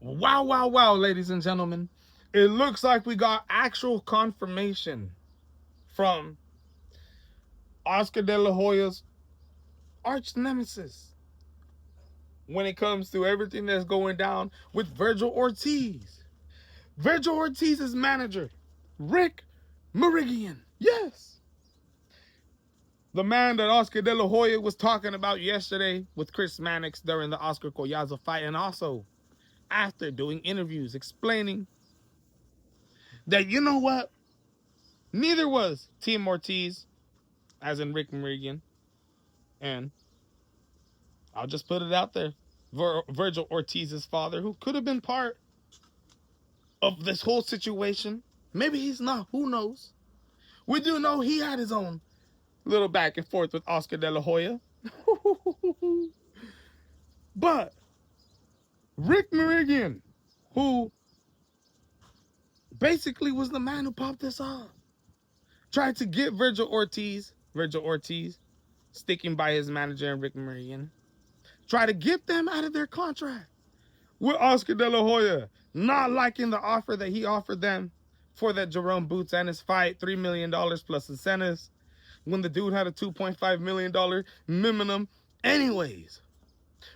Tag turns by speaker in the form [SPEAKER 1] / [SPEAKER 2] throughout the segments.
[SPEAKER 1] Wow, wow, wow, ladies and gentlemen. It looks like we got actual confirmation from Oscar De La Hoya's arch nemesis when it comes to everything that's going down with Vergil Ortiz. Vergil Ortiz's manager, Rick Mirigian. Yes. The man that Oscar De La Hoya was talking about yesterday with Chris Mannix during the Oscar Collazo fight, and also after doing interviews explaining that, you know what? Neither was Team Ortiz, as in Rick Mirigian, and I'll just put it out there, Vergil Ortiz's father, who could have been part of this whole situation. Maybe he's not, who knows? We do know he had his own little back and forth with Oscar De La Hoya. But Rick Mirigian, who basically was the man who popped this off, tried to get Vergil Ortiz, sticking by his manager and Rick Mirigian, try to get them out of their contract with Oscar De La Hoya, not liking the offer that he offered them for that Jerome Boots and his fight, $3 million plus incentives, when the dude had a $2.5 million minimum. Anyways,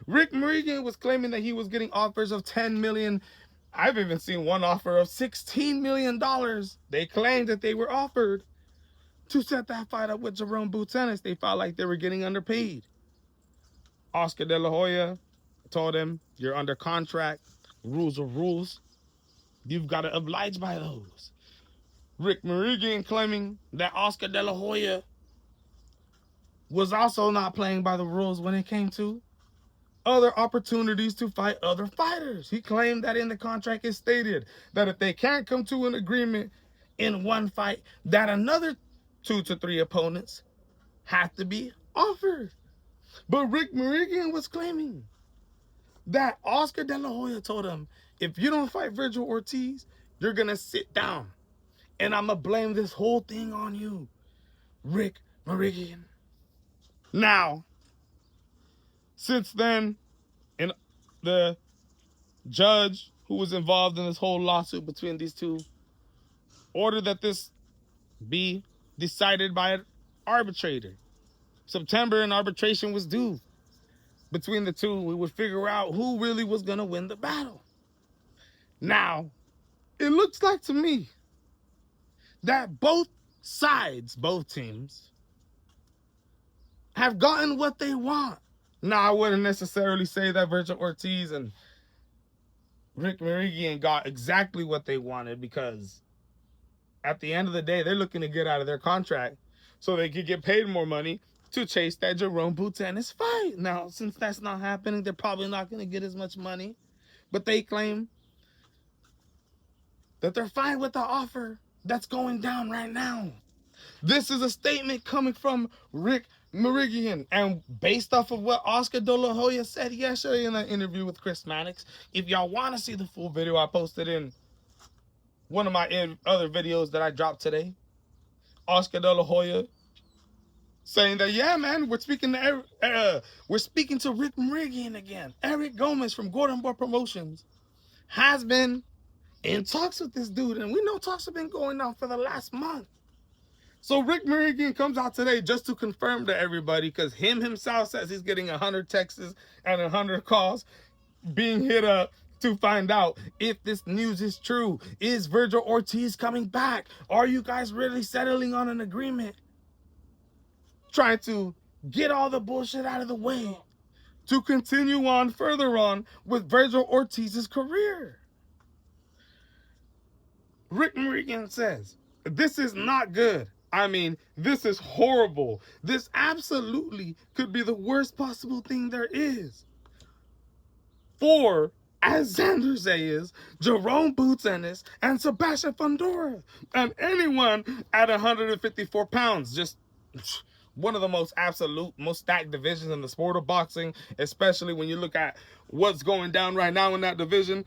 [SPEAKER 1] Rick Mirigian was claiming that he was getting offers of $10 million. I've even seen one offer of $16 million. They claimed that they were offered to set that fight up with Jerome Boots Ennis. They felt like they were getting underpaid. Oscar De La Hoya told him, you're under contract. Rules are rules. You've got to oblige by those. Rick Mirigian claiming that Oscar De La Hoya was also not playing by the rules when it came to other opportunities to fight other fighters. He claimed that in the contract it stated that if they can't come to an agreement in one fight, that another 2 to 3 opponents have to be offered. But Rick Mirigian was claiming that Oscar De La Hoya told him, if you don't fight Vergil Ortiz, you're going to sit down. And I'm going to blame this whole thing on you, Rick Mirigian. Now, since then, and the judge who was involved in this whole lawsuit between these two ordered that this be decided by an arbitrator. September, an arbitration was due. Between the two, we would figure out who really was going to win the battle. Now, it looks like to me that both sides, both teams, have gotten what they want. Now, I wouldn't necessarily say that Vergil Ortiz and Rick Mirigian got exactly what they wanted, because at the end of the day, they're looking to get out of their contract so they could get paid more money to chase that Jerome Boots Ennis fight. Now, since that's not happening, they're probably not going to get as much money. But they claim that they're fine with the offer that's going down right now. This is a statement coming from Rick Mirigian, and based off of what Oscar De La Hoya said yesterday in that interview with Chris Mannix. If y'all want to see the full video, I posted in one of my other videos that I dropped today. Oscar De La Hoya saying that, yeah, man, we're speaking to Rick Mirigian again. Eric Gomez from Gordon Boy Promotions has been in talks with this dude, and we know talks have been going on for the last month. So Rick Mirigian comes out today just to confirm to everybody, because himself says he's getting 100 texts and 100 calls being hit up to find out if this news is true. Is Vergil Ortiz coming back? Are you guys really settling on an agreement? Trying to get all the bullshit out of the way to continue on further on with Vergil Ortiz's career. Rick Mirigian says, this is not good. I mean, this is horrible. This absolutely could be the worst possible thing there is for, as Xander says, Jerome Boots Ennis and Sebastian Fundora, and anyone at 154 pounds. Just one of the most stacked divisions in the sport of boxing, especially when you look at what's going down right now in that division.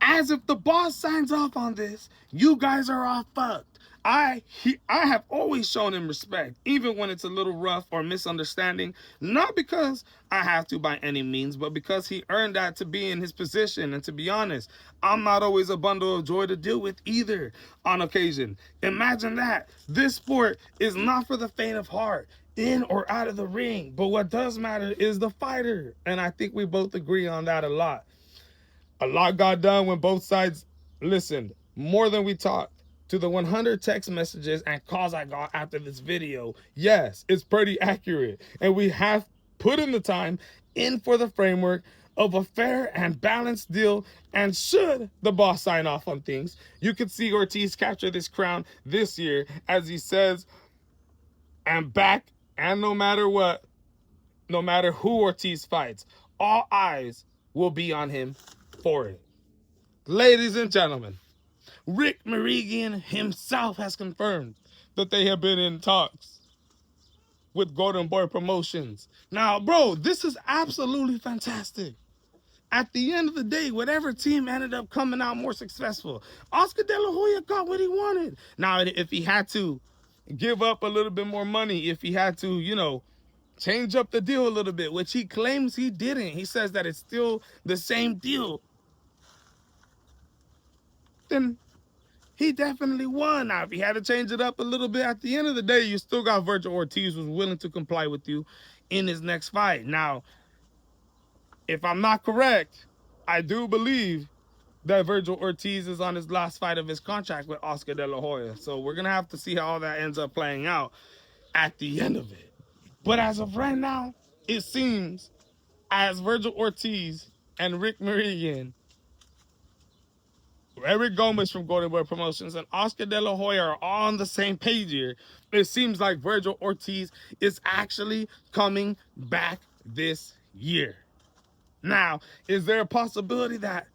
[SPEAKER 1] As if the boss signs off on this, you guys are all fucked. I have always shown him respect, even when it's a little rough or misunderstanding, not because I have to by any means, but because he earned that to be in his position. And to be honest, I'm not always a bundle of joy to deal with either on occasion. Imagine that. This sport is not for the faint of heart, in or out of the ring. But what does matter is the fighter. And I think we both agree on that a lot. A lot got done when both sides listened, more than we talked. To the 100 text messages and calls I got after this video, yes, it's pretty accurate. And we have put in the time in for the framework of a fair and balanced deal. And should the boss sign off on things, you could see Ortiz capture this crown this year, as he says, and back, and no matter what, no matter who Ortiz fights, all eyes will be on him for it. Ladies and gentlemen, Rick Mirigian himself has confirmed that they have been in talks with Golden Boy Promotions. Now, bro, this is absolutely fantastic. At the end of the day, whatever team ended up coming out more successful, Oscar De La Hoya got what he wanted. Now, if he had to give up a little bit more money, if he had to, you know, change up the deal a little bit, which he claims he didn't. He says that it's still the same deal. Then he definitely won. Now, if he had to change it up a little bit, at the end of the day, you still got Vergil Ortiz who's willing to comply with you in his next fight. Now, if I'm not correct, I do believe that Vergil Ortiz is on his last fight of his contract with Oscar De La Hoya. So we're going to have to see how all that ends up playing out at the end of it. But as of right now, it seems as Vergil Ortiz and Rick Mirigian, Eric Gomez from Golden Boy Promotions, and Oscar De La Hoya are all on the same page here. It seems like Vergil Ortiz is actually coming back this year. Now, is there a possibility that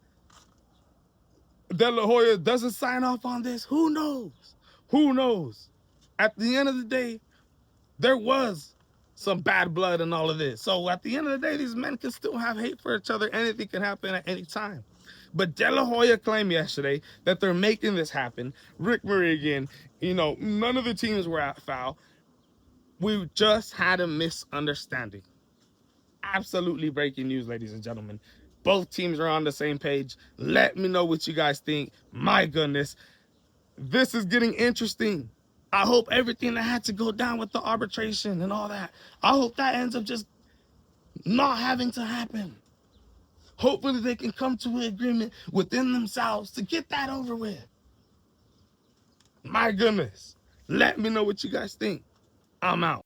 [SPEAKER 1] De La Hoya doesn't sign off on this? Who knows? Who knows? At the end of the day, there was some bad blood in all of this. So at the end of the day, these men can still have hate for each other. Anything can happen at any time. But De La Hoya claimed yesterday that they're making this happen. Rick Mirigian, you know, none of the teams were at foul. We just had a misunderstanding. Absolutely breaking news, ladies and gentlemen. Both teams are on the same page. Let me know what you guys think. My goodness, this is getting interesting. I hope everything that had to go down with the arbitration and all that, I hope that ends up just not having to happen. Hopefully they can come to an agreement within themselves to get that over with. My goodness. Let me know what you guys think. I'm out.